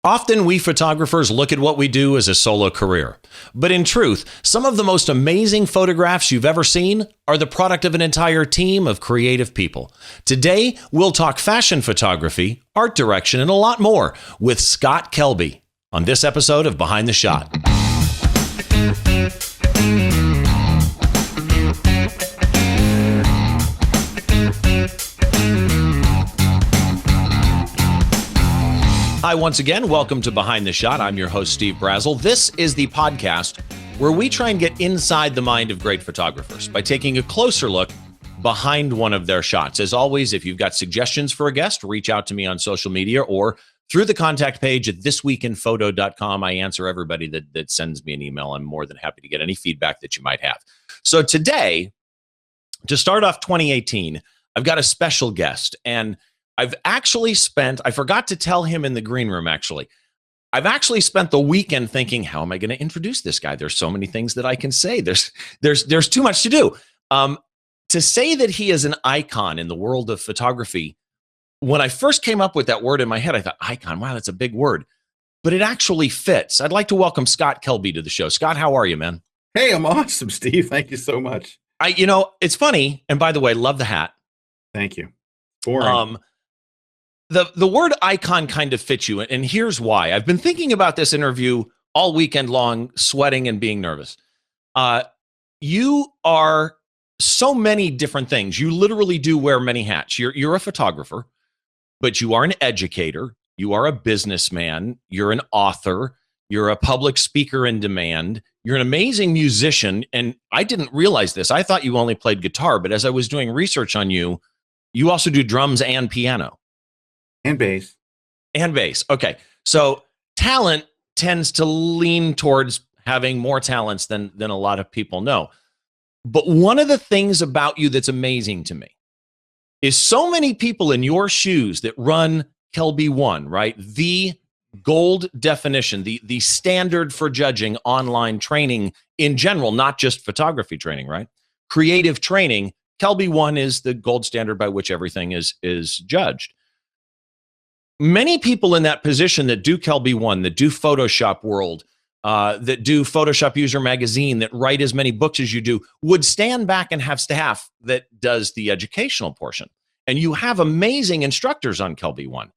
Often we photographers look at what we do as a solo career. But in truth, some of the most amazing photographs you've ever seen are the product of an entire team of creative people. Today, we'll talk fashion photography, art direction, and a lot more with Scott Kelby on this episode of Behind the Shot. Hi, once again, welcome to Behind the Shot. I'm your host, Steve Brazel. This is the podcast where we try and get inside the mind of great photographers by taking a closer look behind one of their shots. As always, if you've got suggestions for a guest, reach out to me on social media or through the contact page at thisweekinphoto.com. I answer everybody that sends me an email. I'm more than happy to get any feedback that you might have. So today, to start off 2018, I've got a special guest, and I've actually spent, I forgot to tell him in the green room, actually. I've actually spent the weekend thinking, how am I going to introduce this guy? There's so many things that I can say. There's too much to do. To say that he is an icon in the world of photography, when I first came up with that word in my head, I thought, icon, wow, that's a big word. But it actually fits. I'd like to welcome Scott Kelby to the show. Scott, how are you, man? Hey, I'm awesome, Steve. Thank you so much. It's funny, and by the way, love the hat. Thank you. Boring. The word icon kind of fits you, and here's why. I've been thinking about this interview all weekend long, sweating and being nervous. You are so many different things. You literally do wear many hats. You're a photographer, but you are an educator. You are a businessman. You're an author. You're a public speaker in demand. You're an amazing musician, and I didn't realize this. I thought you only played guitar, but as I was doing research on you, you also do drums and piano. And bass. And bass. Okay. So talent tends to lean towards having more talents than a lot of people know. But one of the things about you that's amazing to me is so many people in your shoes that run Kelby One, right? The gold definition, the standard for judging online training in general, not just photography training, right? Creative training. Kelby One is the gold standard by which everything is judged. Many people in that position that do Kelby One, that do Photoshop World, that do Photoshop User Magazine, that write as many books as you do, would stand back and have staff that does the educational portion. And you have amazing instructors on Kelby One.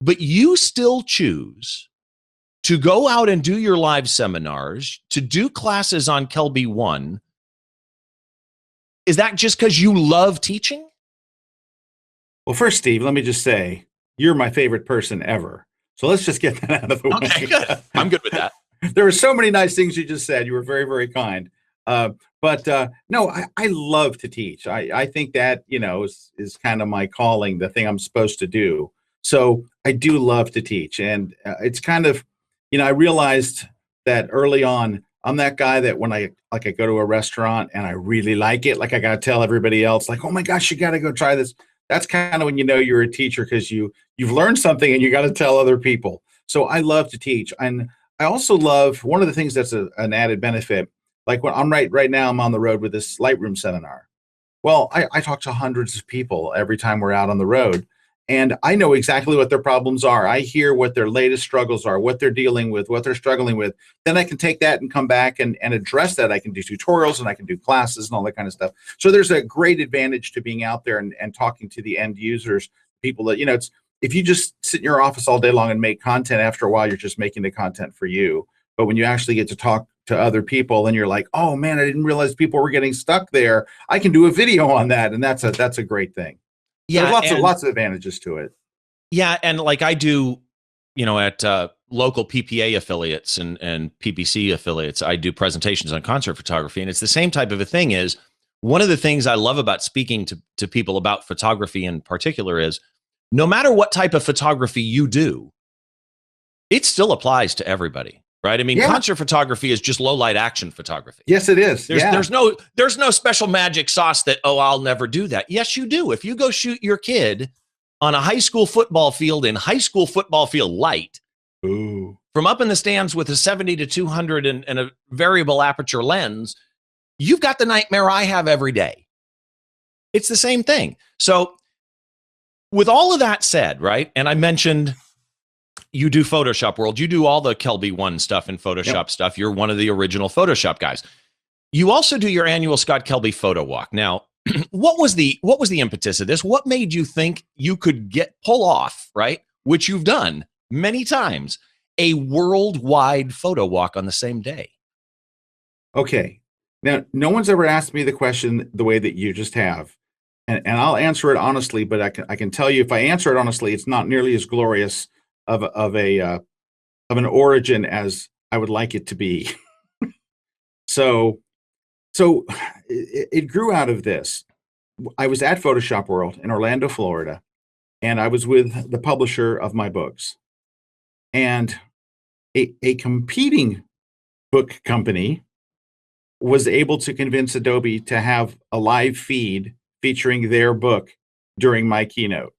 But you still choose to go out and do your live seminars, to do classes on Kelby One. Is that just because you love teaching? Well, first, Steve, let me just say, you're my favorite person ever. So let's just get that out of the way. Okay, good. I'm good with that. There were so many nice things you just said. You were very, very kind. But no, I love to teach. I think that, is kind of my calling, the thing I'm supposed to do. So I do love to teach. And it's kind of, I realized that early on, I'm that guy that when I go to a restaurant and I really like it, like I got to tell everybody else, like, oh my gosh, you got to go try this. That's kind of when you know you're a teacher, because you've learned something and you got to tell other people. So I love to teach. And I also love, one of the things that's an added benefit, like when I'm right now, I'm on the road with this Lightroom seminar. Well, I talk to hundreds of people every time we're out on the road, and I know exactly what their problems are. I hear what their latest struggles are, what they're dealing with, what they're struggling with. Then I can take that and come back and address that. I can do tutorials and I can do classes and all that kind of stuff. So there's a great advantage to being out there and talking to the end users, people that, it's, if you just sit in your office all day long and make content, after a while, you're just making the content for you. But when you actually get to talk to other people and you're like, oh man, I didn't realize people were getting stuck there. I can do a video on that. And that's a great thing. Yeah, there's lots of advantages to it. Yeah, and like I do, at local PPA affiliates and PPC affiliates, I do presentations on concert photography, and it's the same type of a thing. Is one of the things I love about speaking to people about photography in particular is, no matter what type of photography you do, it still applies to everybody, right? I mean, concert photography is just low light action photography. Yes, it is. There's no special magic sauce that, I'll never do that. Yes, you do. If you go shoot your kid on a high school football field in high school football field light, ooh, from up in the stands with a 70 to 200 and a variable aperture lens, you've got the nightmare I have every day. It's the same thing. So with all of that said, right, and I mentioned You do Photoshop World. You do all the Kelby One stuff and Photoshop stuff. You're one of the original Photoshop guys. You also do your annual Scott Kelby photo walk. Now, what was the impetus of this? What made you think you could pull off, right? Which you've done many times, a worldwide photo walk on the same day. Okay. Now, no one's ever asked me the question the way that you just have. And I'll answer it honestly, but I can tell you if I answer it honestly, it's not nearly as glorious of an origin as I would like it to be. So it grew out of this. I was at Photoshop World in Orlando, Florida, and I was with the publisher of my books. And a competing book company was able to convince Adobe to have a live feed featuring their book during my keynote.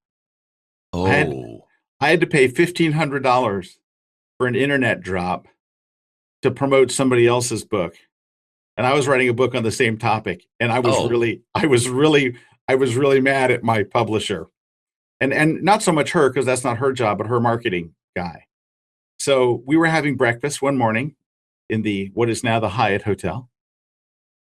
Oh. I had to pay $1,500 for an internet drop to promote somebody else's book. And I was writing a book on the same topic. And I was really mad at my publisher. And not so much her, because that's not her job, but her marketing guy. So we were having breakfast one morning in what is now the Hyatt Hotel.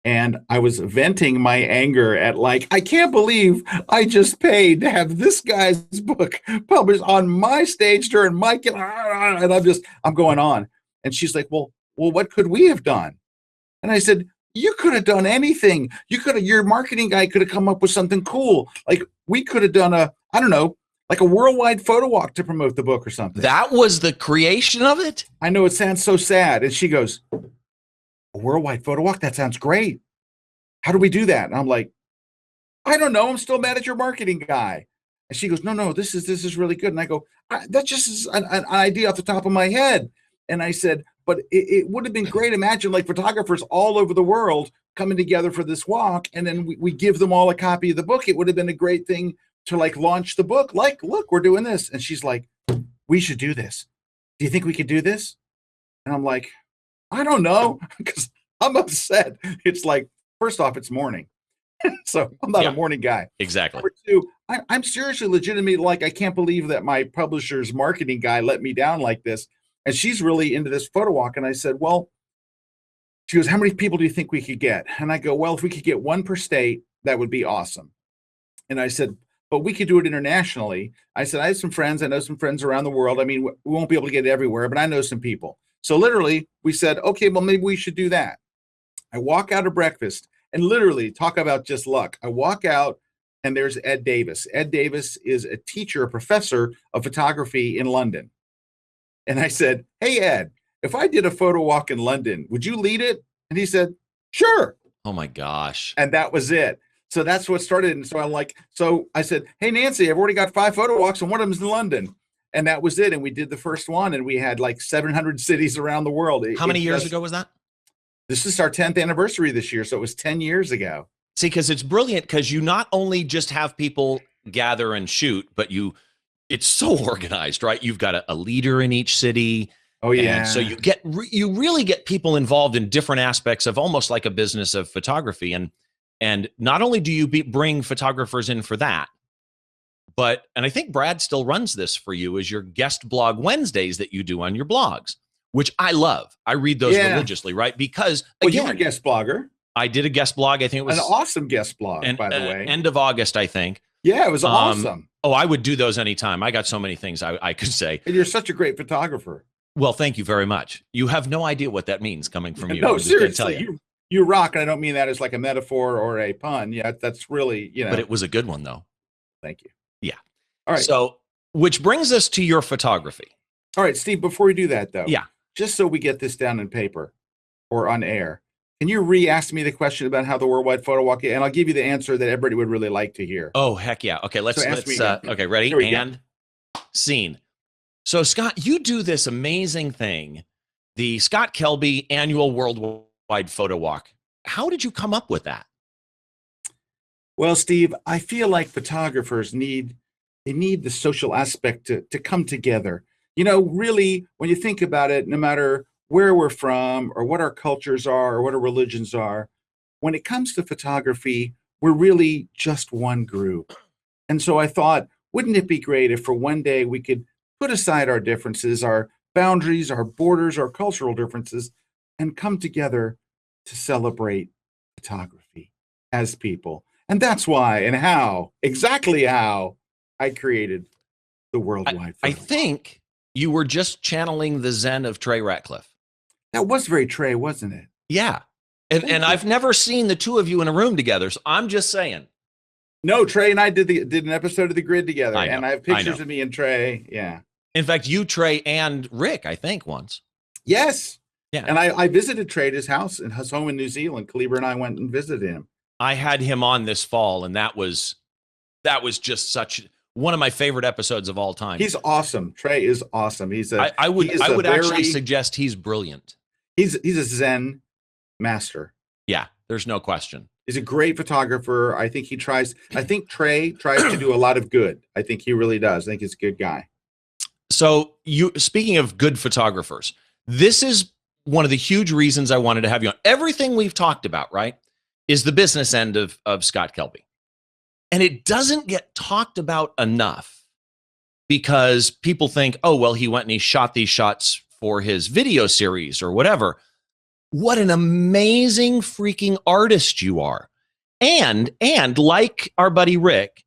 And I was venting my anger at I can't believe I just paid to have this guy's book published on my stage during my, and I'm going on. And she's like, well, what could we have done? And I said, you could have done anything. Your marketing guy could have come up with something cool. We could have done a worldwide photo walk to promote the book or something. That was the creation of it? I know it sounds so sad. And she goes, a worldwide photo walk? That sounds great. How do we do that? And I'm like, I don't know. I'm still mad at your marketing guy. And she goes, no, this is really good. And I go, that just is an idea off the top of my head. And I said, but it would have been great. Imagine photographers all over the world coming together for this walk. And then we give them all a copy of the book. It would have been a great thing to launch the book. Look, we're doing this. And she's like, we should do this. Do you think we could do this? And I'm like, I don't know, because I'm upset. It's first off, it's morning. So I'm not a morning guy. Exactly. Number two, I'm seriously legitimately I can't believe that my publisher's marketing guy let me down like this. And she's really into this photo walk. And I said, well, she goes, how many people do you think we could get? And I go, well, if we could get one per state, that would be awesome. And I said, but we could do it internationally. I said, I have some friends. I know some friends around the world. I mean, we won't be able to get it everywhere, but I know some people. So literally we said, okay, well, maybe we should do that. I walk out of breakfast and literally talk about just luck. I walk out and there's Ed Davis. Ed Davis is a teacher, a professor of photography in London. And I said, hey, Ed, if I did a photo walk in London, would you lead it? And he said, sure. Oh my gosh. And that was it. So that's what started. And so I said, hey, Nancy, I've already got 5 photo walks and one of them's in London. And that was it. And we did the first one and we had 700 cities around the world. How many years ago was that? This is our 10th anniversary this year. So it was 10 years ago. See, because it's brilliant because you not only just have people gather and shoot, but it's so organized, right? You've got a leader in each city. Oh yeah. And so you really get people involved in different aspects of almost like a business of photography. And not only do you bring photographers in for that, and I think Brad still runs this for you as your guest blog Wednesdays that you do on your blogs, which I love. I read those religiously, right? Because again, you're a guest blogger. I did a guest blog. I think it was an awesome guest blog, by the way. End of August, I think. Yeah, it was awesome. Oh, I would do those anytime. I got so many things I could say. And you're such a great photographer. Well, thank you very much. You have no idea what that means coming from you. No, seriously, you rock. And I don't mean that as a metaphor or a pun. Yeah, that's really, But it was a good one, though. Thank you. Yeah. All right. So, which brings us to your photography. All right, Steve, before we do that, though. Yeah. Just so we get this down in paper or on air, can you re-ask me the question about how the worldwide photo walk, and I'll give you the answer that everybody would really like to hear. Oh, heck yeah. Okay, let's okay, ready? And scene. So Scott, you do this amazing thing, the Scott Kelby annual worldwide photo walk. How did you come up with that? Well, Steve, I feel like photographers need the social aspect to come together. Really, when you think about it, no matter where we're from or what our cultures are or what our religions are, when it comes to photography, we're really just one group. And so I thought, wouldn't it be great if for one day we could put aside our differences, our boundaries, our borders, our cultural differences, and come together to celebrate photography as people. And that's why and how, exactly how, I created the Worldwide I Photo Walk. think you were just channeling the Zen of Trey Ratcliffe. That was very Trey, wasn't it? Yeah. And I've never seen the two of you in a room together. So I'm just saying. No, Trey and I did an episode of The Grid together, I know, and I have pictures of me and Trey. Yeah. In fact, you, Trey, and Rick, I think, once. Yes. Yeah. And I visited Trey at his house and his home in New Zealand. Cleaver and I went and visited him. I had him on this fall, and that was just such one of my favorite episodes of all time. He's awesome. Trey is awesome. I would actually suggest he's brilliant. He's a Zen master. Yeah, there's no question. He's a great photographer. I think Trey tries to do a lot of good. I think he really does. I think he's a good guy. So speaking of good photographers, this is one of the huge reasons I wanted to have you on. Everything we've talked about, right, is the business end of Scott Kelby. And it doesn't get talked about enough because people think, oh, well, he went and he shot these shots for his video series or whatever. What an amazing freaking artist you are. And like our buddy Rick,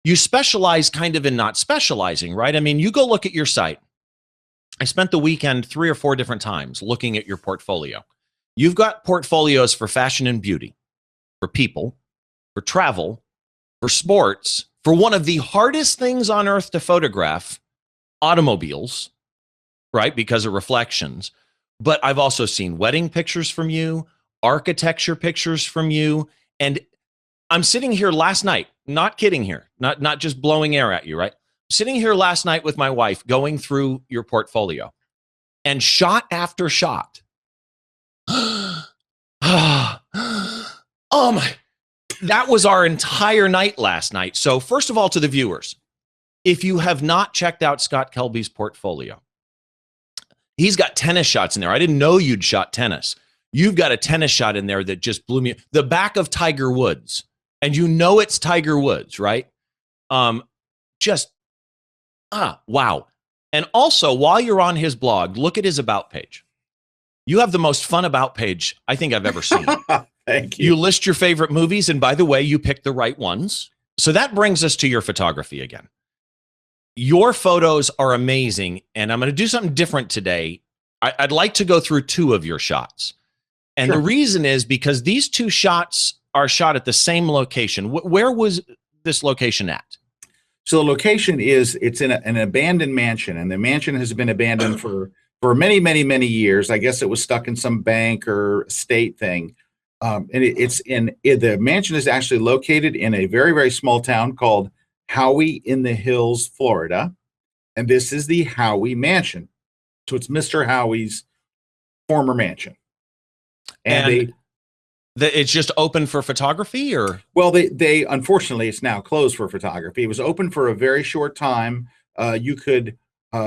you specialize kind of in not specializing, right? I mean, you go look at your site. I spent the weekend 3 or 4 different times looking at your portfolio. You've got portfolios for fashion and beauty, for people, for travel, for sports, for one of the hardest things on earth to photograph, automobiles, right? Because of reflections. But I've also seen wedding pictures from you, architecture pictures from you. And I'm sitting here last night, not kidding here, not just blowing air at you, right? Sitting here last night with my wife going through your portfolio and shot after shot. Oh my, that was our entire night last night. So first of all, to the viewers, if you have not checked out Scott Kelby's portfolio, he's got tennis shots in there. I didn't know you'd shot tennis. You've got a tennis shot in there that just blew me. The back of Tiger Woods. And you know it's Tiger Woods, right? Wow. And also, while you're on his blog, look at his about page. You have the most fun about page I think I've ever seen. Thank you. You list your favorite movies, and by the way, you picked the right ones. So that brings us to your photography again. Your photos are amazing, and I'm going to do something different today. I'd like to go through 2 of your shots. And Sure. The reason is because these 2 shots are shot at the same location. Where was this location at? So the location it's in an abandoned mansion, and the mansion has been abandoned for many, many, many years. I guess it was stuck in some bank or estate thing. The mansion is actually located in a very, very small town called Howey in the Hills, Florida. And this is the Howey Mansion. So it's Mr. Howey's former mansion. And it's just open for photography, or? Well, they unfortunately, it's now closed for photography. It was open for a very short time. You could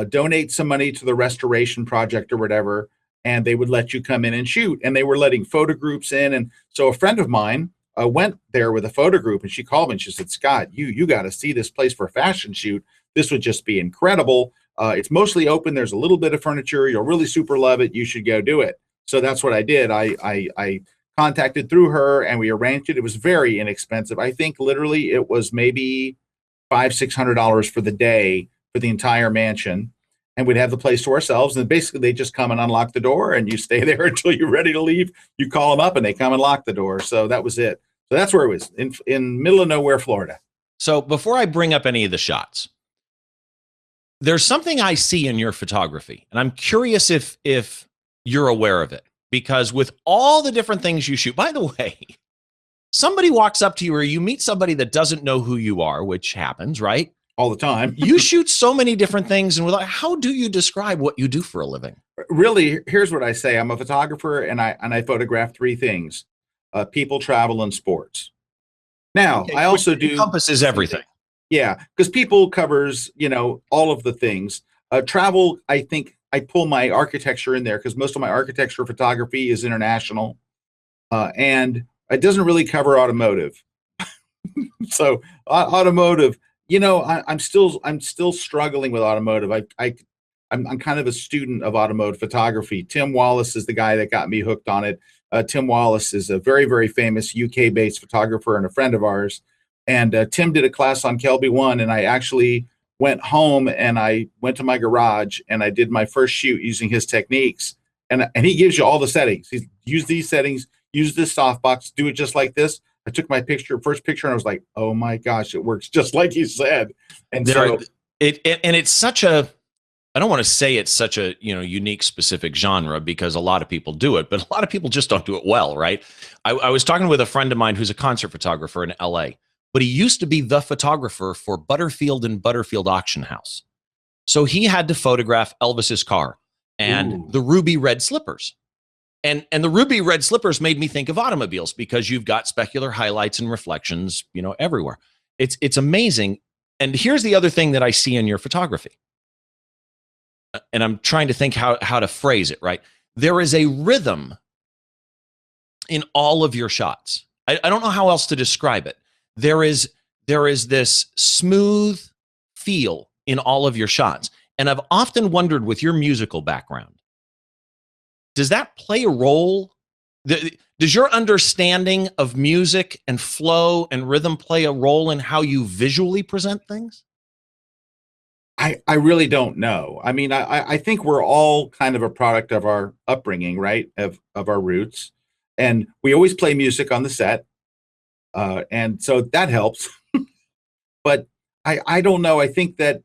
donate some money to the restoration project or whatever, and they would let you come in and shoot. And they were letting photo groups in. And so a friend of mine went there with a photo group, and she called me and she said, Scott, you got to see this place for a fashion shoot. This would just be incredible. It's mostly open. There's a little bit of furniture. You'll really super love it. You should go do it. So that's what I did. I contacted through her, and we arranged it. It was very inexpensive. I think literally it was maybe $500-600 for the day for the entire mansion. And we'd have the place to ourselves. And basically they just come and unlock the door, and you stay there until you're ready to leave. You call them up and they come and lock the door. So that was it. So that's where it was, in middle of nowhere, Florida. So before I bring up any of the shots, there's something I see in your photography, and I'm curious if you're aware of it, because with all the different things you shoot, by the way, somebody walks up to you or you meet somebody that doesn't know who you are, which happens, right? All the time. You shoot so many different things, and how do you describe what you do for a living? Really, here's what I say. I'm a photographer, and I photograph 3 things: people, travel, and sports. Now, Okay, I also do encompasses everything. Yeah, because people covers, all of the things. Travel, I think I pull my architecture in there because most of my architecture photography is international, and it doesn't really cover automotive. So automotive, you know, I'm still struggling with automotive. I'm kind of a student of automotive photography. Tim Wallace is the guy that got me hooked on it. Tim Wallace is a very, very famous UK-based photographer and a friend of ours. And Tim did a class on Kelby 1, and I actually went home and I went to my garage and I did my first shoot using his techniques. And he gives you all the settings. He's use these settings, use this softbox, do it just like this. I took my first picture, and I was like, oh my gosh, it works just like he said. And it's such a, I don't want to say it's such a, you know, unique specific genre, because a lot of people do it, but a lot of people just don't do it well, right? I was talking with a friend of mine who's a concert photographer in LA, but he used to be the photographer for Butterfield and Butterfield Auction House. So he had to photograph Elvis's car and the ruby red slippers. And the ruby red slippers made me think of automobiles, because you've got specular highlights and reflections, you know, everywhere. It's amazing. And here's the other thing that I see in your photography. And I'm trying to think how to phrase it, right? There is a rhythm in all of your shots. I don't know how else to describe it. There is this smooth feel in all of your shots. And I've often wondered, with your musical background, does that play a role? Does your understanding of music and flow and rhythm play a role in how you visually present things? I really don't know. I mean, I think we're all kind of a product of our upbringing, right? Of our roots. And we always play music on the set. And so that helps. But I don't know. I think that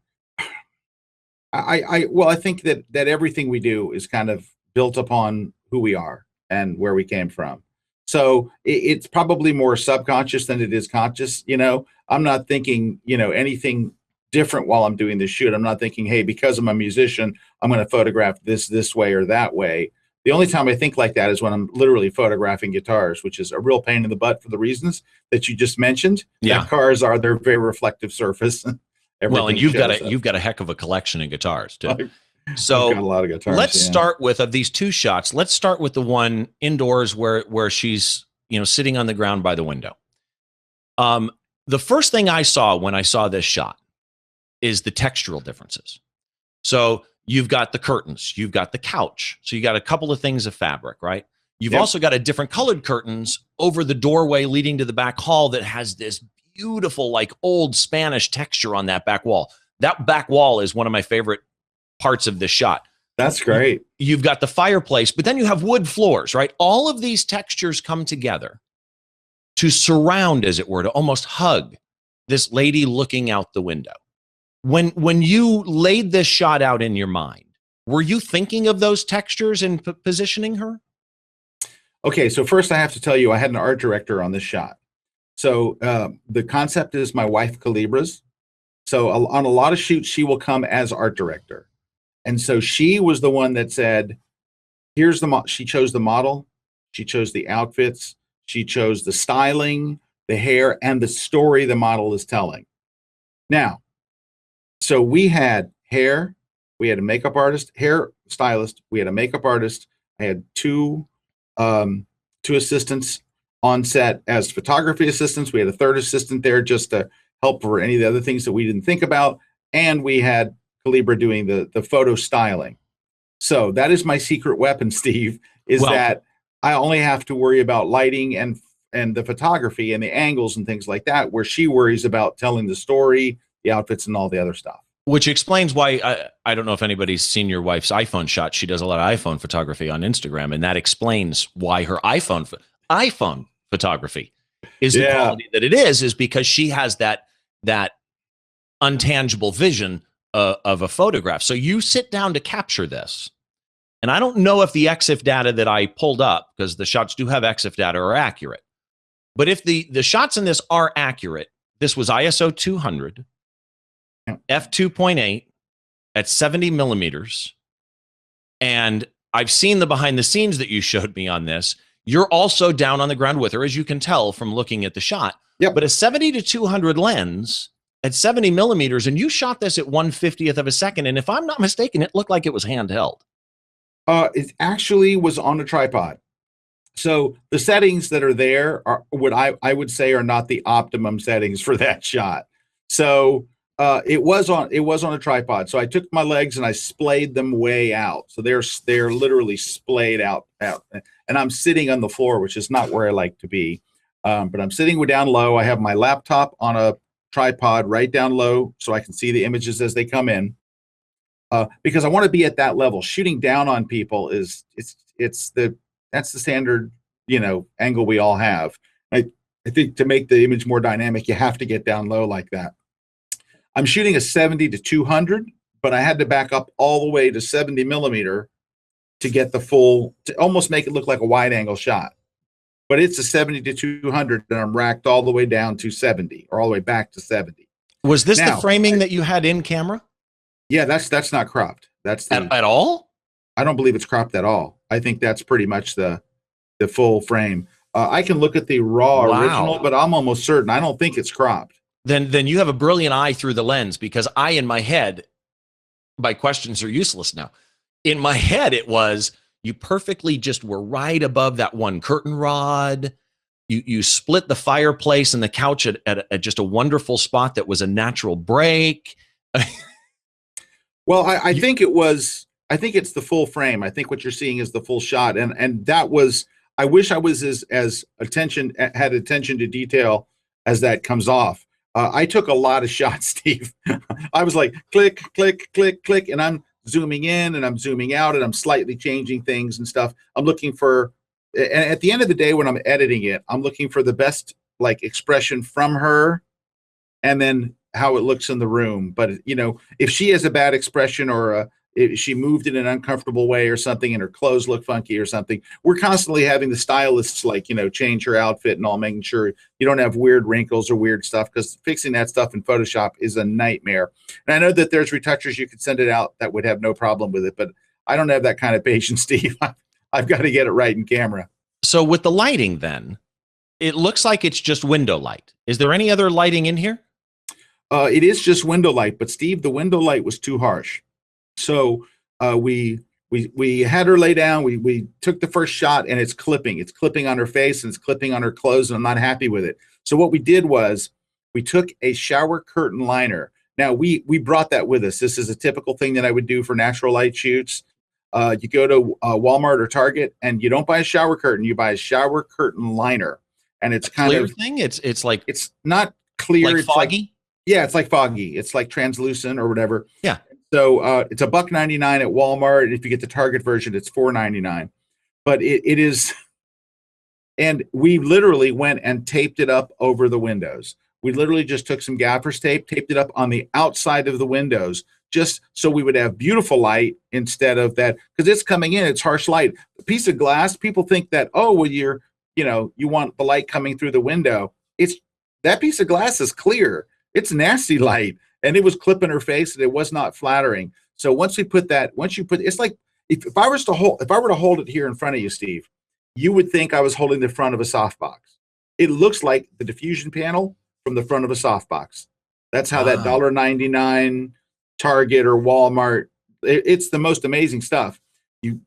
I think that everything we do is kind of built upon who we are and where we came from. So it's probably more subconscious than it is conscious. You know, I'm not thinking, you know, anything different while I'm doing this shoot. I'm not thinking, hey, because I'm a musician, I'm going to photograph this way or that way. The only time I think like that is when I'm literally photographing guitars, which is a real pain in the butt for the reasons that you just mentioned. Yeah, that cars are their very reflective surface. Well, and you've got a heck of a collection of guitars too. So I've got a lot of guitars. Let's start with, of these two shots, let's start with the one indoors where she's, you know, sitting on the ground by the window. The first thing I saw when I saw this shot is the textural differences. So you've got the curtains, you've got the couch. So you got a couple of things of fabric, right? You've also got a different colored curtains over the doorway leading to the back hall that has this beautiful, like old Spanish texture on that back wall. That back wall is one of my favorite parts of this shot. That's great. You've got the fireplace, but then you have wood floors, right? All of these textures come together to surround, as it were, to almost hug this lady looking out the window. When you laid this shot out in your mind, were you thinking of those textures and positioning her? Okay, so first I have to tell you, I had an art director on this shot. So the concept is my wife Calibra's. So on a lot of shoots, she will come as art director. And so she was the one that said, here's the she chose the model, she chose the outfits, she chose the styling, the hair, and the story the model is telling. Now, so we had hair, we had a makeup artist, hair stylist, we had a makeup artist, I had two assistants on set as photography assistants. We had a third assistant there just to help for any of the other things that we didn't think about. And we had Calibra doing the photo styling. So that is my secret weapon, Steve, is that I only have to worry about lighting and the photography and the angles and things like that, where she worries about telling the story, the outfits, and all the other stuff. Which explains why I don't know if anybody's seen your wife's iPhone shot. She does a lot of iPhone photography on Instagram, and that explains why her iPhone photography is the quality that it is because she has that untangible vision of a photograph. So you sit down to capture this, and I don't know if the EXIF data that I pulled up, because the shots do have EXIF data, are accurate. But if the shots in this are accurate, this was ISO 200. f2.8 at 70 millimeters. And I've seen the behind the scenes that you showed me on this. You're also down on the ground with her, as you can tell from looking at the shot. Yep. But a 70 to 200 lens at 70 millimeters, and you shot this at 1/50th of a second. And if I'm not mistaken, it looked like it was handheld. It actually was on a tripod. So the settings that are there are what I would say are not the optimum settings for that shot. So It was on a tripod. So I took my legs and I splayed them way out. So they're literally splayed out. And I'm sitting on the floor, which is not where I like to be. But I'm sitting down low. I have my laptop on a tripod right down low so I can see the images as they come in. Because I want to be at that level. Shooting down on people that's the standard, angle we all have. I think to make the image more dynamic, you have to get down low like that. I'm shooting a 70 to 200, but I had to back up all the way to 70 millimeter to get the full, to almost make it look like a wide angle shot. But it's a 70 to 200 and I'm racked all the way down to 70 or all the way back to 70. Was this the framing that you had in camera? Yeah, that's not cropped. That's at all? I don't believe it's cropped at all. I think that's pretty much the full frame. I can look at the raw original, but I'm almost certain. I don't think it's cropped. Then you have a brilliant eye through the lens, because in my head, my questions are useless now. In my head, it was, you perfectly just were right above that one curtain rod. You split the fireplace and the couch at just a wonderful spot that was a natural break. Well, I think it's the full frame. I think what you're seeing is the full shot. And that was, I wish I was as had attention to detail as that comes off. I took a lot of shots, Steve. I was like, click, click, click, click, and I'm zooming in and I'm zooming out and I'm slightly changing things and stuff. I'm looking for, and at the end of the day, when I'm editing it, I'm looking for the best expression from her and then how it looks in the room. But if she has a bad expression or if she moved in an uncomfortable way or something and her clothes look funky or something, we're constantly having the stylists change her outfit and all, making sure you don't have weird wrinkles or weird stuff, because fixing that stuff in Photoshop is a nightmare. And I know that there's retouchers you could send it out that would have no problem with it, but I don't have that kind of patience, Steve. I've got to get it right in camera. So with the lighting then, it looks like it's just window light. Is there any other lighting in here? It is just window light, but Steve, the window light was too harsh. So we had her lay down. We took the first shot and it's clipping. It's clipping on her face and it's clipping on her clothes, and I'm not happy with it. So what we did was we took a shower curtain liner. Now we brought that with us. This is a typical thing that I would do for natural light shoots. You go to Walmart or Target and you don't buy a shower curtain. You buy a shower curtain liner, and it's kind clear of thing. It's like, it's not clear. Like it's foggy. Yeah, it's like foggy. It's like translucent or whatever. Yeah. So it's $1.99 at Walmart. And if you get the Target version, it's $4.99. But it is, and we literally went and taped it up over the windows. We literally just took some gaffer's tape, taped it up on the outside of the windows, just so we would have beautiful light instead of that, because it's coming in, it's harsh light. A piece of glass, people think that, oh, well, you want the light coming through the window. That piece of glass is clear. It's nasty light. And it was clipping her face and it was not flattering. So once you put, it's like, if I were to hold it here in front of you, Steve, you would think I was holding the front of a softbox. It looks like the diffusion panel from the front of a softbox. That's how that $1.99 Target or Walmart, it's the most amazing stuff. You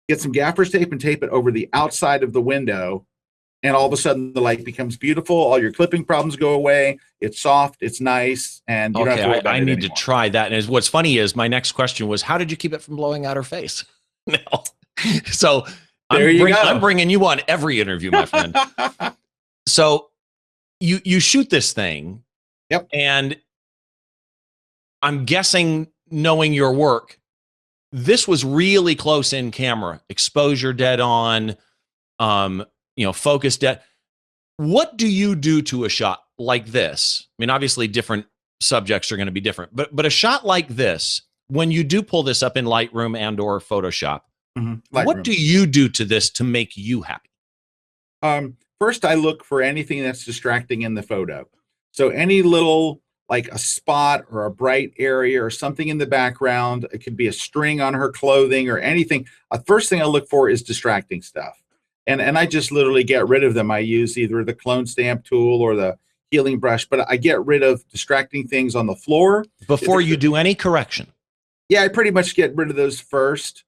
get some gaffer's tape and tape it over the outside of the window, and all of a sudden the light becomes beautiful. All your clipping problems go away. It's soft, it's nice, and you don't have to worry about it I need anymore. to try that. And what's funny is my next question was, how did you keep it from blowing out her face? No. So I'm bringing you on every interview, my friend. So you shoot this thing. Yep. And I'm guessing, knowing your work, this was really close in camera, exposure dead on, focus dead. What do you do to a shot like this? I mean, obviously different subjects are going to be different, but a shot like this, when you do pull this up in Lightroom and or Photoshop, what do you do to this to make you happy? First, I look for anything that's distracting in the photo. So any little, like a spot or a bright area or something in the background, it could be a string on her clothing or anything. First thing I look for is distracting stuff. And I just literally get rid of them. I use either the clone stamp tool or the healing brush, but I get rid of distracting things on the floor. Before you do any correction? Yeah, I pretty much get rid of those first,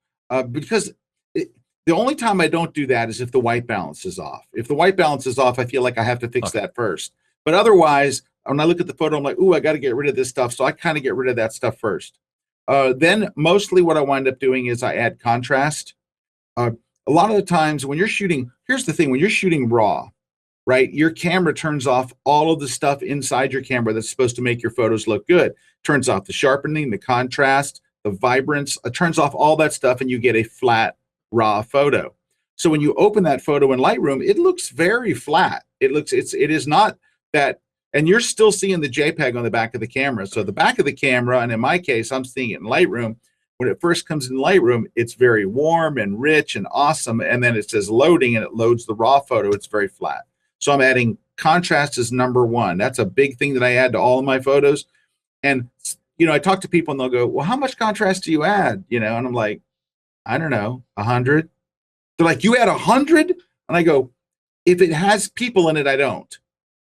because the only time I don't do that is if the white balance is off. If the white balance is off, I feel like I have to fix that first. But otherwise, when I look at the photo, I'm like, ooh, I got to get rid of this stuff. So I kind of get rid of that stuff first. Then mostly what I wind up doing is I add contrast. A lot of the times when you're shooting, here's the thing, when you're shooting raw, right, your camera turns off all of the stuff inside your camera that's supposed to make your photos look good. Turns off the sharpening, the contrast, the vibrance, it turns off all that stuff, and you get a flat, raw photo. So when you open that photo in Lightroom, it looks very flat. It is not that, and you're still seeing the JPEG on the back of the camera. So the back of the camera, and in my case, I'm seeing it in Lightroom. When it first comes in Lightroom, it's very warm and rich and awesome. And then it says loading, and it loads the raw photo. It's very flat. So I'm adding contrast as number one. That's a big thing that I add to all of my photos. And, you know, I talk to people and they'll go, well, how much contrast do you add? You know, and I'm like, I don't know, 100. They're like, you add 100? And I go, if it has people in it, I don't.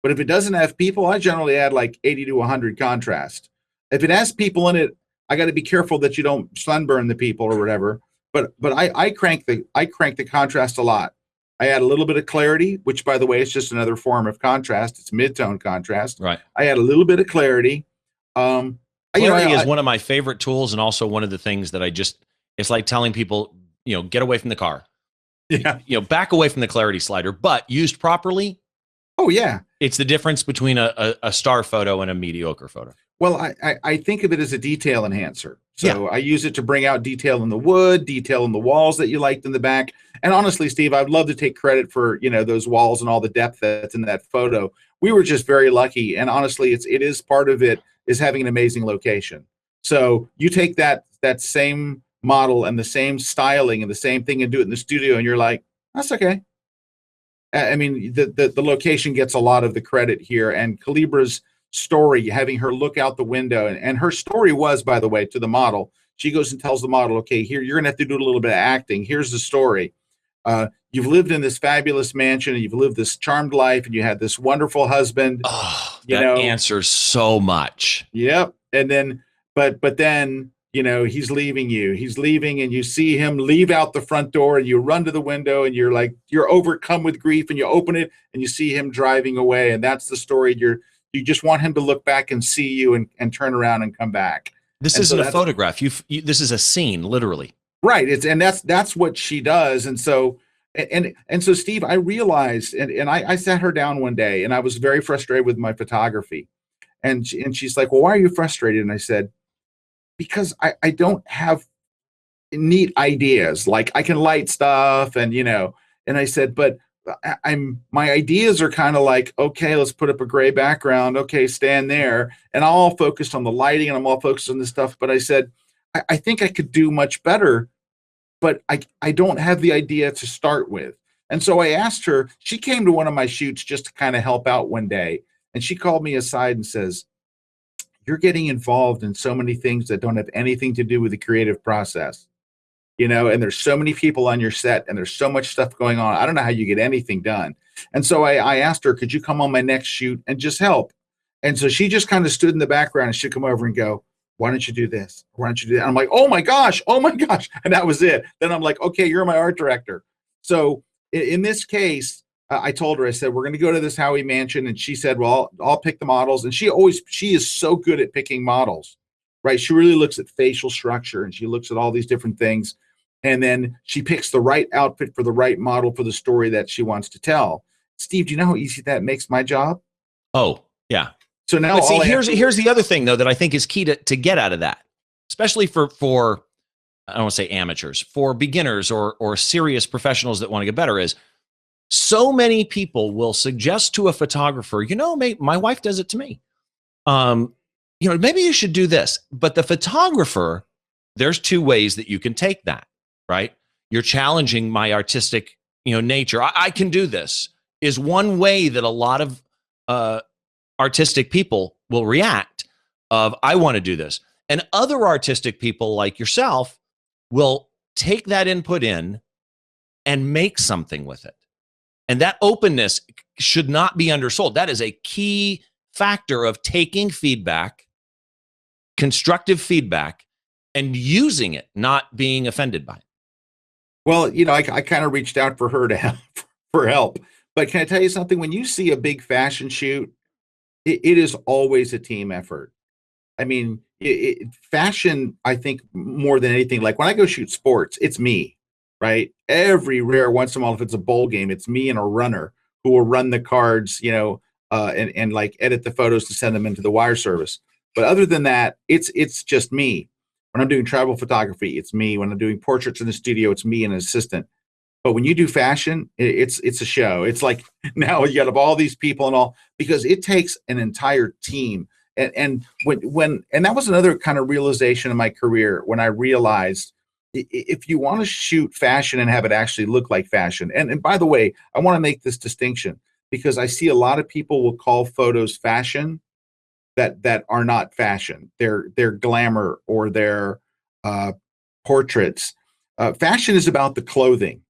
But if it doesn't have people, I generally add like 80 to 100 contrast. If it has people in it, I got to be careful that you don't sunburn the people or whatever. But I crank the contrast a lot. I add a little bit of clarity, which, by the way, is just another form of contrast. It's mid-tone contrast. Right. I add a little bit of clarity. Clarity is one of my favorite tools, and also one of the things that it's like telling people, you know, get away from the car. Yeah. You know, back away from the clarity slider, but used properly. Oh, yeah. It's the difference between a star photo and a mediocre photo. Well, I think of it as a detail enhancer. So yeah. I use it to bring out detail in the wood, detail in the walls that you liked in the back. And honestly, Steve, I'd love to take credit for, you know, those walls and all the depth that's in that photo. We were just very lucky. And honestly, it is part of it is having an amazing location. So you take that same model and the same styling and the same thing and do it in the studio, and you're like, that's okay. I mean, the location gets a lot of the credit here. And Calibra's story, having her look out the window, and her story was, by the way, to the model, she goes and tells the model, okay, here, you're gonna have to do a little bit of acting. Here's the story. You've lived in this fabulous mansion, and you've lived this charmed life, and you had this wonderful husband. Oh, that answers so much. Yep. And then, but then, you know, he's leaving, and you see him leave out the front door, and you run to the window, and you're like, you're overcome with grief, and you open it, and you see him driving away. And that's the story. You just want him to look back and see you and turn around and come back. This isn't a photograph. This is a scene, literally. Right. That's what she does. And so, so Steve, I realized, and I sat her down one day, and I was very frustrated with my photography. And she's like, well, why are you frustrated? And I said, because I don't have neat ideas. Like, I can light stuff, and, you know, and I said, but my ideas are kind of like, okay, let's put up a gray background. Okay, stand there. And I'm all focused on the lighting, and I'm all focused on this stuff. But I said, I think I could do much better, but I don't have the idea to start with. And so I asked her, she came to one of my shoots just to kind of help out one day. And she called me aside and says, you're getting involved in so many things that don't have anything to do with the creative process. You know, and there's so many people on your set, and there's so much stuff going on. I don't know how you get anything done. And so I asked her, could you come on my next shoot and just help? And so she just kind of stood in the background, and she'd come over and go, why don't you do this? Why don't you do that? And I'm like, oh my gosh. And that was it. Then I'm like, okay, you're my art director. So in this case, I told her, I said, we're going to go to this Howie mansion. And she said, well, I'll pick the models. And she is so good at picking models, right? She really looks at facial structure, and she looks at all these different things. And then she picks the right outfit for the right model for the story that she wants to tell. Steve, do you know how easy that makes my job? Oh, yeah. So now, see, here's the other thing, though, that I think is key to get out of that, especially for I don't want to say amateurs, for beginners or serious professionals that want to get better, is so many people will suggest to a photographer, you know, my wife does it to me. You know, maybe you should do this. But the photographer, there's two ways that you can take that. Right? You're challenging my artistic, you know, nature. I can do this is one way that a lot of artistic people will react of, I want to do this. And other artistic people like yourself will take that input in and make something with it. And that openness should not be undersold. That is a key factor of taking feedback, constructive feedback, and using it, not being offended by it. Well, you know, I kind of reached out for her for help. But can I tell you something? When you see a big fashion shoot, it is always a team effort. I mean, fashion, I think more than anything, like when I go shoot sports, it's me, right? Every rare once in a while, if it's a bowl game, it's me and a runner who will run the cards, and like edit the photos to send them into the wire service. But other than that, it's just me. When I'm doing travel photography, it's me. When I'm doing portraits in the studio, it's me and an assistant. But when you do fashion, it's a show. It's like now you got all these people and all, because it takes an entire team. And when that was another kind of realization in my career, when I realized if you want to shoot fashion and have it actually look like fashion. And by the way, I want to make this distinction because I see a lot of people will call photos fashion that are not fashion. They're glamour or they're portraits. Fashion is about the clothing.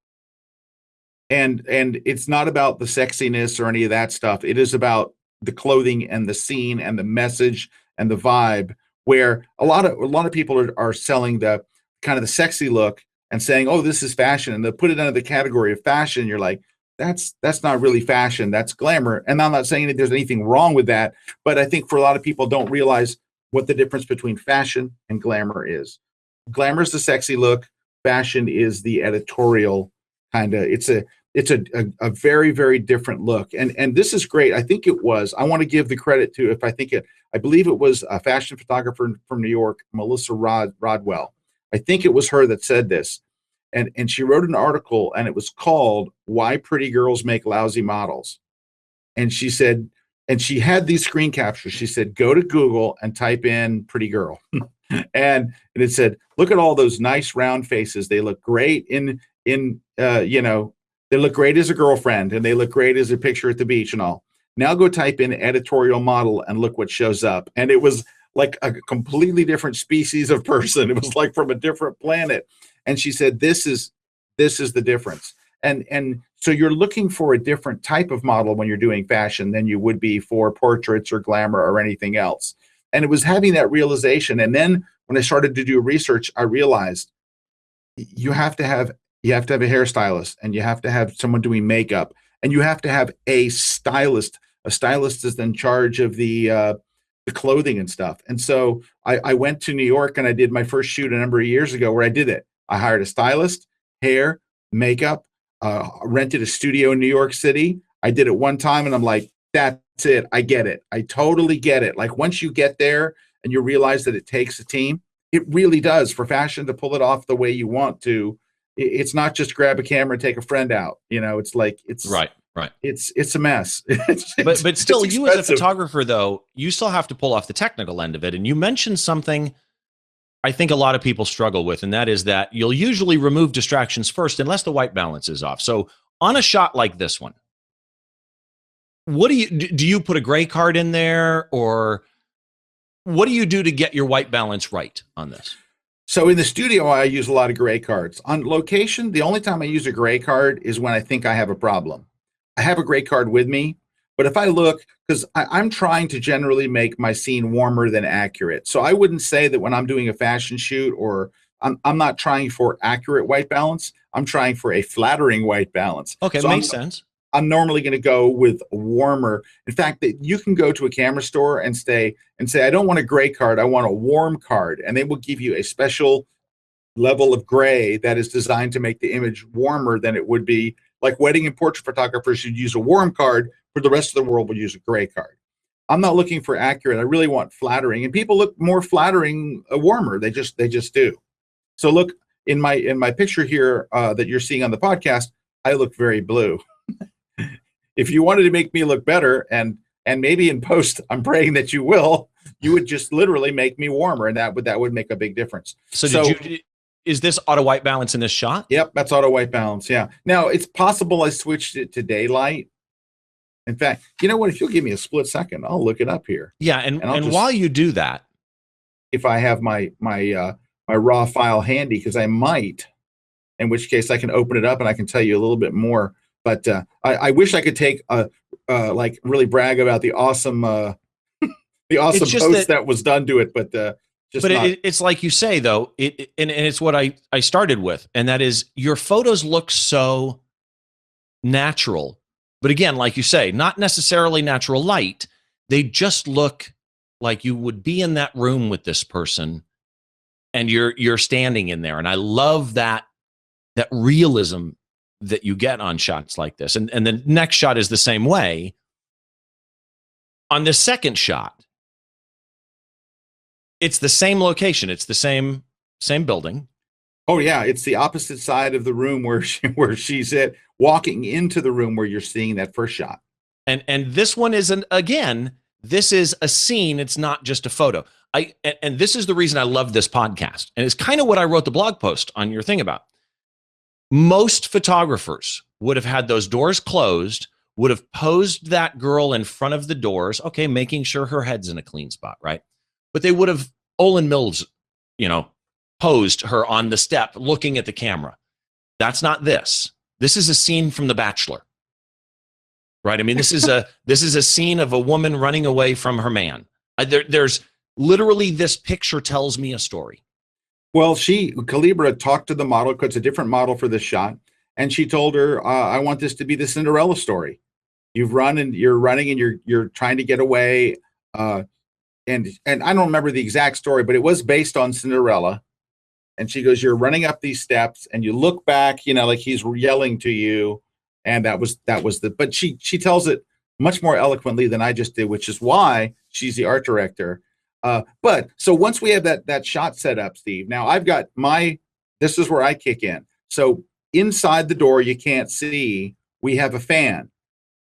And it's not about the sexiness or any of that stuff. It is about the clothing and the scene and the message and the vibe, where a lot of people are selling the kind of the sexy look and saying, oh, this is fashion, and they put it under the category of fashion. You're like, that's not really fashion, that's glamour. And I'm not saying that there's anything wrong with that, but I think for a lot of people don't realize what the difference between fashion and glamour is. Glamour is the sexy look, fashion is the editorial kind of, it's a very, very different look. And this is great. I think it was, I want to give the credit to, I believe it was a fashion photographer from New York, Melissa Rodwell. I think it was her that said this. And she wrote an article and it was called Why Pretty Girls Make Lousy Models. And she said, and she had these screen captures. She said, go to Google and type in pretty girl. and it said, look at all those nice round faces. They look great they look great as a girlfriend and they look great as a picture at the beach and all. Now go type in editorial model and look what shows up. And it was like a completely different species of person. It was like from a different planet. And she said, this is the difference. And so you're looking for a different type of model when you're doing fashion than you would be for portraits or glamour or anything else. And it was having that realization. And then when I started to do research, I realized you have to have a hairstylist, and you have to have someone doing makeup, and you have to have a stylist. A stylist is in charge of the clothing and stuff. And so I went to New York and I did my first shoot a number of years ago where I did it. I hired a stylist, hair, makeup, rented a studio in New York City. I did it one time and I'm like, that's it. I get it. I totally get it. Like once you get there and you realize that it takes a team, it really does for fashion to pull it off the way you want to. It's not just grab a camera and take a friend out. It's like, it's right. It's a mess. But still, you as a photographer, though, you still have to pull off the technical end of it. And you mentioned something I think a lot of people struggle with, and that is that you'll usually remove distractions first unless the white balance is off. So on a shot like this one, what do you put a gray card in there, or what do you do to get your white balance right on this? So in the studio, I use a lot of gray cards. On location, the only time I use a gray card is when I think I have a problem. I have a gray card with me, but if I look, because I'm trying to generally make my scene warmer than accurate. So I wouldn't say that when I'm doing a fashion shoot, or I'm not trying for accurate white balance. I'm trying for a flattering white balance. Okay, so makes sense. I'm normally going to go with warmer. In fact, that you can go to a camera store and say, I don't want a gray card, I want a warm card. And they will give you a special level of gray that is designed to make the image warmer than it would be. Like wedding and portrait photographers should use a warm card, for the rest of the world will use a gray card. I'm not looking for accurate. I really want flattering. And people look more flattering warmer. They just do. So look, in my picture here that you're seeing on the podcast, I look very blue. If you wanted to make me look better, and maybe in post, I'm praying that you will, you would just literally make me warmer, and that would make a big difference. So is this auto white balance in this shot? Yep, that's auto white balance. Yeah. Now it's possible I switched it to daylight. In fact, you know what? If you'll give me a split second, I'll look it up here. Yeah, and while you do that, if I have my raw file handy, because I might, in which case I can open it up and I can tell you a little bit more. But I wish I could take like really brag about the awesome post that was done to it, but it's like you say though, and it's what I started with, and that is your photos look so natural, but again, like you say, not necessarily natural light. they just look like you would be in that room with this person and you're standing in there. And I love that realism that you get on shots like this. And the next shot is the same way. On the second shot, it's the same location. It's the same building. Oh yeah, it's the opposite side of the room where she's at, walking into the room where you're seeing that first shot. And this one isn't, again, this is a scene. It's not just a photo. And this is the reason I love this podcast. And it's kind of what I wrote the blog post on your thing about. Most photographers would have had those doors closed, would have posed that girl in front of the doors, okay, making sure her head's in a clean spot, right? But they would have Olin Mills, posed her on the step looking at the camera. That's not this. This is a scene from The Bachelor. Right? I mean, this is a scene of a woman running away from her man. There's literally, this picture tells me a story. Well, Calibra talked to the model, because it's a different model for this shot, and she told her, I want this to be the Cinderella story. You're running and you're trying to get away. And I don't remember the exact story, but it was based on Cinderella. And she goes, you're running up these steps and you look back, like he's yelling to you. And that was but she tells it much more eloquently than I just did, which is why she's the art director. But so once we have that shot set up, Steve, now I've got this is where I kick in. So inside the door, you can't see, we have a fan.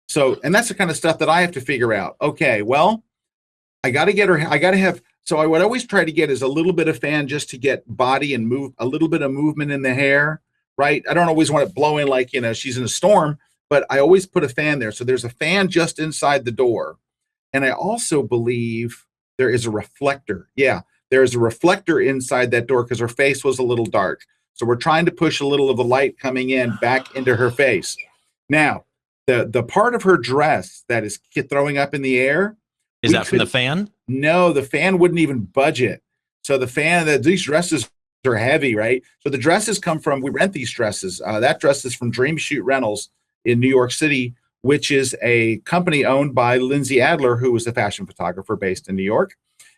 So, and that's the kind of stuff that I have to figure out. Okay, well, I got to get her, so I would always try to get is a little bit of fan just to get body and move, a little bit of movement in the hair, right? I don't always want it blowing like, she's in a storm, but I always put a fan there. So there's a fan just inside the door. And I also believe there is a reflector. Yeah, there's a reflector inside that door because her face was a little dark. So we're trying to push a little of the light coming in back into her face. Now, the part of her dress that is throwing up in the air. Is that from the fan? No, the fan wouldn't even budge it. So the fan, these dresses are heavy, right? So the dresses come from, we rent these dresses. That dress is from Dream Shoot Rentals in New York City, which is a company owned by Lindsay Adler, who was a fashion photographer based in New York.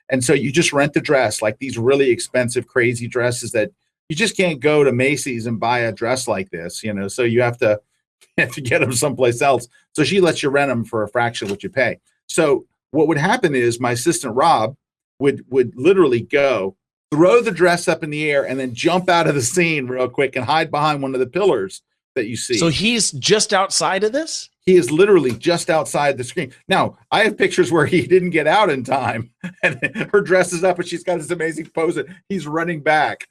And so you just rent the dress, like these really expensive, crazy dresses that you just can't go to Macy's and buy a dress like this, so you have to get them someplace else. So she lets you rent them for a fraction of what you pay. So what would happen is my assistant Rob would literally go throw the dress up in the air and then jump out of the scene real quick and hide behind one of the pillars that you see. So he's just outside of this? He is literally just outside the screen. Now, I have pictures where he didn't get out in time and her dress is up and she's got this amazing pose that he's running back,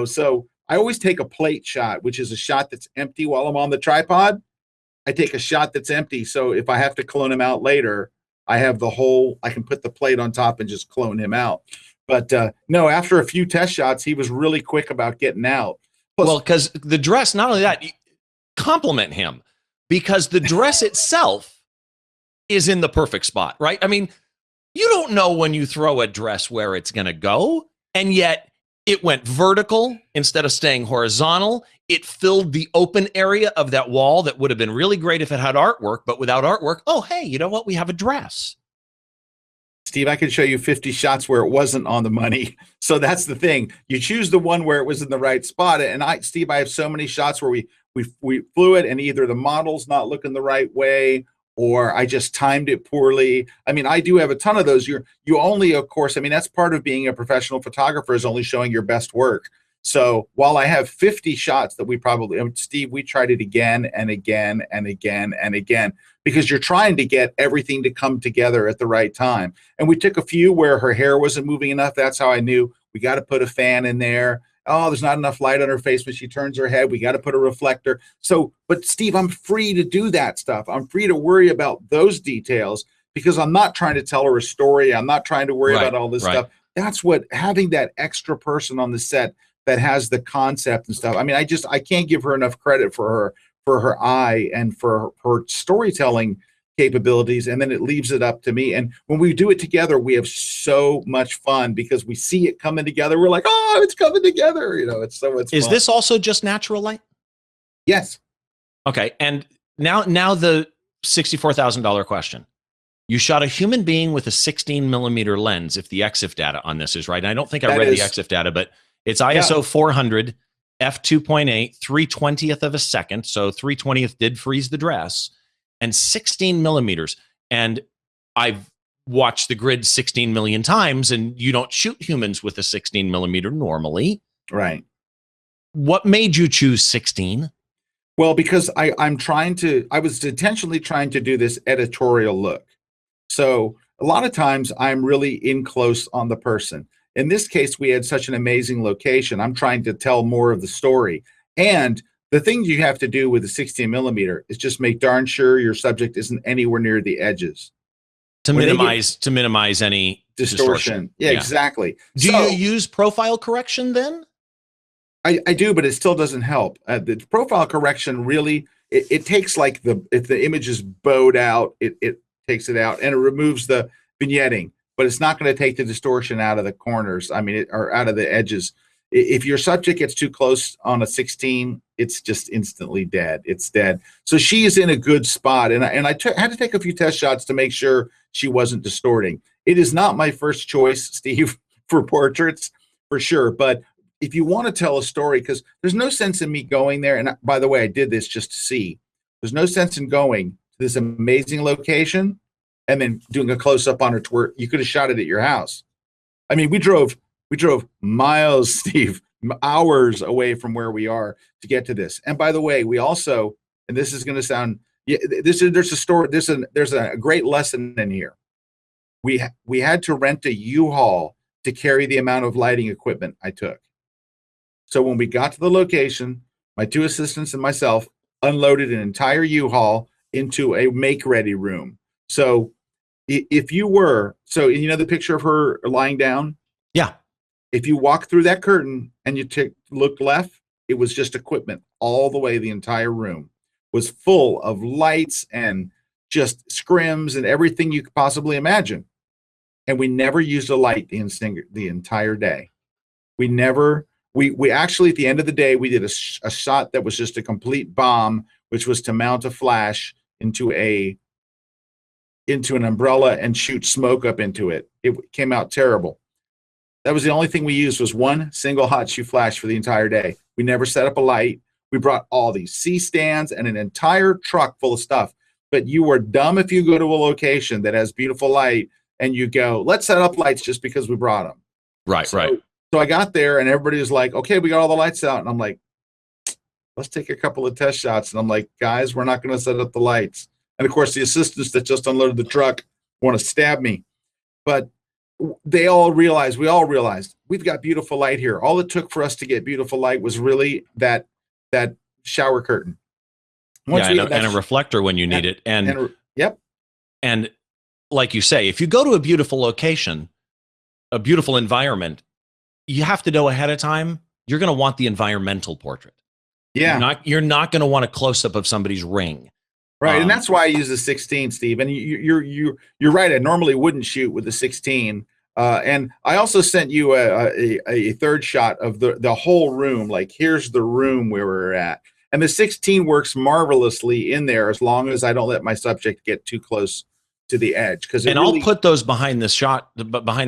so I always take a plate shot, which is a shot that's empty while I'm on the tripod. I take a shot that's empty. So if I have to clone him out later, I have I can put the plate on top and just clone him out. But no, after a few test shots, he was really quick about getting out. Plus, well, because the dress, not only that, compliment him because the dress itself is in the perfect spot, right? I mean, you don't know when you throw a dress where it's going to go, and yet it went vertical instead of staying horizontal. It filled the open area of that wall that would have been really great if it had artwork, but without artwork, oh, hey, you know what? We have a dress. Steve, I can show you 50 shots where it wasn't on the money. So that's the thing. You choose the one where it was in the right spot. And Steve, I have so many shots where we flew it and either the model's not looking the right way or I just timed it poorly. I mean, I do have a ton of those. You only, of course, I mean, that's part of being a professional photographer is only showing your best work. So while I have 50 shots that Steve, we tried it again and again and again and again because you're trying to get everything to come together at the right time. And we took a few where her hair wasn't moving enough. That's how I knew we got to put a fan in there. Oh, there's not enough light on her face when she turns her head. We got to put a reflector. So, but Steve, I'm free to do that stuff. I'm free to worry about those details because I'm not trying to tell her a story. I'm not trying to worry about all this stuff. That's what having that extra person on the set that has the concept and stuff. I mean, I can't give her enough credit for her eye and for her storytelling capabilities. And then it leaves it up to me. And when we do it together, we have so much fun because we see it coming together. We're like, oh, it's coming together. It's so much fun. Is this also just natural light? Yes. Okay. And now the $64,000 question. You shot a human being with a 16 millimeter lens, if the EXIF data on this is right. And I don't think I That read the is- EXIF data, but it's ISO 400, f2.8, 3/20th of a second. So 3/20th did freeze the dress, and 16 millimeters. And I've watched the grid 16 million times, and you don't shoot humans with a 16 millimeter normally. Right. What made you choose 16? Well, because I was intentionally trying to do this editorial look. So a lot of times I'm really in close on the person. In this case, we had such an amazing location. I'm trying to tell more of the story. And the thing you have to do with the 16 millimeter is just make darn sure your subject isn't anywhere near the edges. To minimize any distortion. Yeah, exactly. Do you use profile correction then? I do, but it still doesn't help. The profile correction really, it takes like if the image is bowed out, it takes it out and it removes the vignetting, but it's not going to take the distortion out of the corners. I mean, or out of the edges. If your subject gets too close on a 16, it's just instantly dead. It's dead. So she is in a good spot. And I had to take a few test shots to make sure she wasn't distorting. It is not my first choice, Steve, for portraits, for sure. But if you want to tell a story, because there's no sense in me going there. And by the way, I did this just to see. There's no sense in going to this amazing location and then doing a close-up on her to where you could have shot it at your house. I mean, we drove miles, Steve, hours away from where we are to get to this. And by the way, we also, and this is going to sound, there's a story, there's a great lesson in here. We had to rent a U-Haul to carry the amount of lighting equipment I took. So when we got to the location, my two assistants and myself unloaded an entire U-Haul into a make-ready room. So if you were, so you know the picture of her lying down? Yeah. If you walk through that curtain and you look left, it was just equipment all the way. The entire room was full of lights and just scrims and everything you could possibly imagine. And we never used a light the entire day. We actually, at the end of the day, we did a shot that was just a complete bomb, which was to mount a flash into an umbrella and shoot smoke up into it. It came out terrible. That was the only thing we used, was one single hot shoe flash for the entire day. We never set up a light. We brought all these C-stands and an entire truck full of stuff. But you were dumb if you go to a location that has beautiful light and you go, let's set up lights just because we brought them. Right. So I got there and everybody was like, okay, we got all the lights out. And I'm like, let's take a couple of test shots. And I'm like, guys, we're not going to set up the lights. And of course, the assistants that just unloaded the truck want to stab me. But we all realized we've got beautiful light here. All it took for us to get beautiful light was really that shower curtain. And a reflector when you need it. Yep. And like you say, if you go to a beautiful location, a beautiful environment, you have to know ahead of time, you're going to want the environmental portrait. Yeah. You're not going to want a close-up of somebody's ring. Right. And that's why I use the 16, Steve. And you're right. I normally wouldn't shoot with the 16. And I also sent you a third shot of the whole room. Like, here's the room where we're at. And the 16 works marvelously in there as long as I don't let my subject get too close to the edge. I'll put those behind the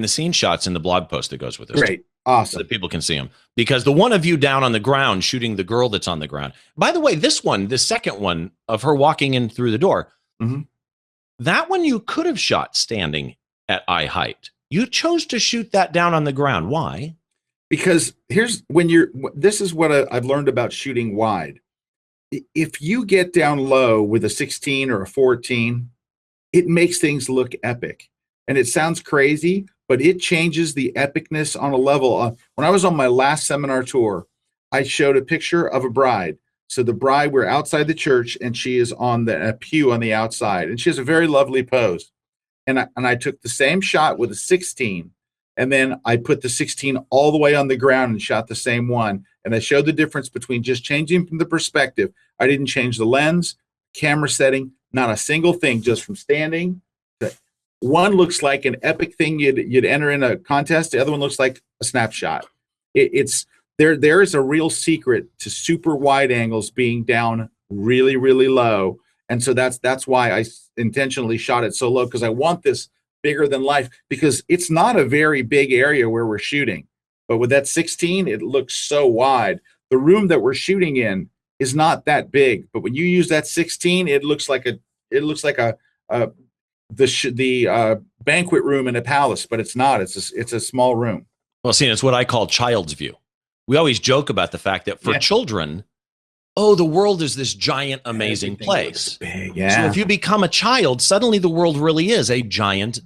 scene shots in the blog post that goes with this. Great. Awesome. So that people can see them. Because the one of you down on the ground shooting the girl that's on the ground. By the way, the second one of her walking in through the door, that one you could have shot standing at eye height. You chose to shoot that down on the ground. Why? Because this is what I've learned about shooting wide. If you get down low with a 16 or a 14, it makes things look epic. And it sounds crazy, but it changes the epicness on a level. When I was on my last seminar tour, I showed a picture of a bride. So the bride, we're outside the church, and she is on a pew on the outside, and she has a very lovely pose. And I took the same shot with a 16, and then I put the 16 all the way on the ground and shot the same one. And I showed the difference between just changing from the perspective. I didn't change the lens, camera setting, not a single thing, just from standing. One looks like an epic thing you'd enter in a contest. The other one looks like a snapshot. There is a real secret to super wide angles being down really, really low. And so that's why I intentionally shot it so low, because I want this bigger than life, because it's not a very big area where we're shooting. But with that 16, it looks so wide. The room that we're shooting in is not that big, but when you use that 16, it looks like the banquet room in a palace, but it's not. It's a small room. Well, see, it's what I call child's view. We always joke about the fact that for children, oh, the world is this giant, amazing place. Big, yeah. So if you become a child, suddenly the world really is a giant,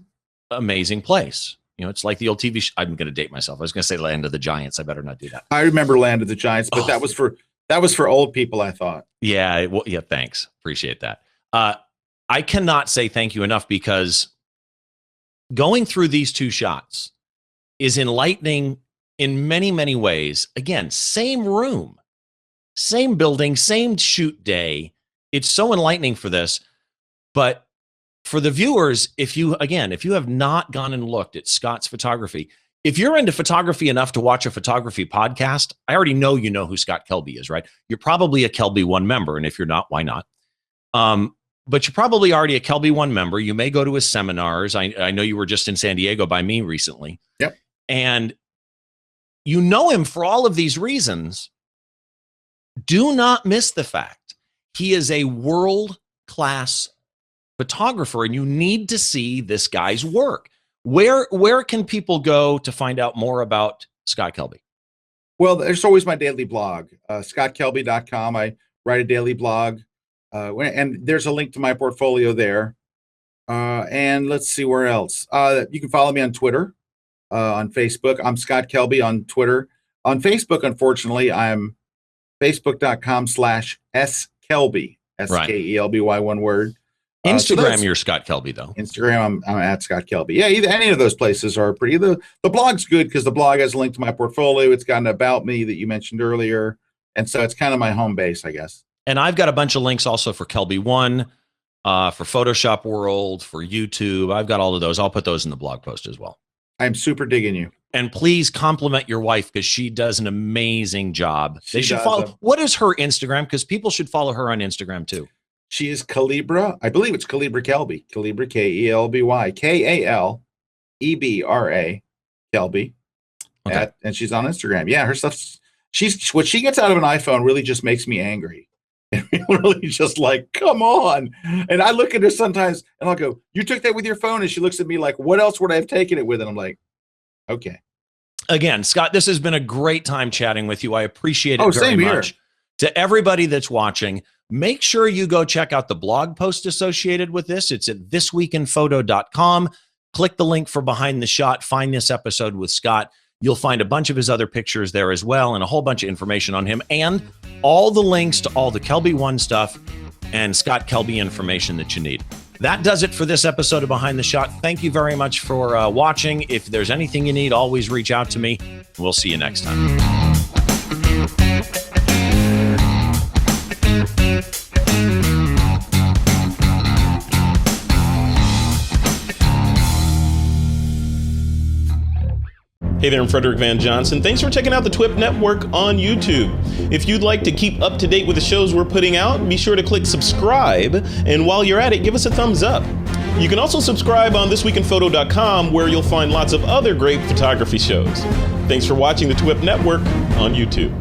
amazing place. You know, it's like the old TV show. I'm going to date myself. I was going to say Land of the Giants. I better not do that. I remember Land of the Giants, but that was for old people, I thought. Yeah. Well, yeah. Thanks. Appreciate that. I cannot say thank you enough, because going through these two shots is enlightening in many, many ways. Again, same room, same building, same shoot day. It's so enlightening for this. But for the viewers, if you have not gone and looked at Scott's photography, if you're into photography enough to watch a photography podcast, I already know you know who Scott Kelby is, right? You're probably a Kelby One member. And if you're not, why not? But you're probably already a Kelby One member. You may go to his seminars. I know you were just in San Diego by me recently. Yep. And you know him for all of these reasons. Do not miss the fact he is a world-class photographer, and you need to see this guy's work. Where can people go to find out more about Scott Kelby? Well, there's always my daily blog, scottkelby.com. I write a daily blog, and there's a link to my portfolio there. And let's see where else. You can follow me on Twitter, on Facebook. I'm Scott Kelby on Twitter. On Facebook, unfortunately, I'm facebook.com/skelby, SKELBY, one word. Instagram, you're Scott Kelby, though. Instagram, I'm at Scott Kelby. Yeah, any of those places are pretty. The blog's good because the blog has a link to my portfolio. It's got an about me that you mentioned earlier. And so it's kind of my home base, I guess. And I've got a bunch of links also for Kelby One, for Photoshop World, for YouTube. I've got all of those. I'll put those in the blog post as well. I'm super digging you. And please compliment your wife, because she does an amazing job. They should follow. What is her Instagram? Because people should follow her on Instagram too. She is Calibra. I believe it's Calibra Kelby. Calibra, KELBY, KALEBRA Kelby. Okay. And she's on Instagram. Yeah, her stuff. What she gets out of an iPhone really just makes me angry. Really just like, come on. And I look at her sometimes and I'll go, you took that with your phone? And she looks at me like, what else would I have taken it with? And I'm like, okay. Again, Scott, this has been a great time chatting with you. I appreciate it very much. To everybody that's watching, make sure you go check out the blog post associated with this. It's at thisweekinphoto.com. Click the link for Behind the Shot. Find this episode with Scott. You'll find a bunch of his other pictures there as well, and a whole bunch of information on him, and all the links to all the Kelby One stuff and Scott Kelby information that you need. That does it for this episode of Behind the Shot. Thank you very much for watching. If there's anything you need, always reach out to me. We'll see you next time. Hey there, I'm Frederick Van Johnson. Thanks for checking out the TWiP Network on YouTube. If you'd like to keep up to date with the shows we're putting out, be sure to click subscribe. And while you're at it, give us a thumbs up. You can also subscribe on thisweekinphoto.com, where you'll find lots of other great photography shows. Thanks for watching the TWiP Network on YouTube.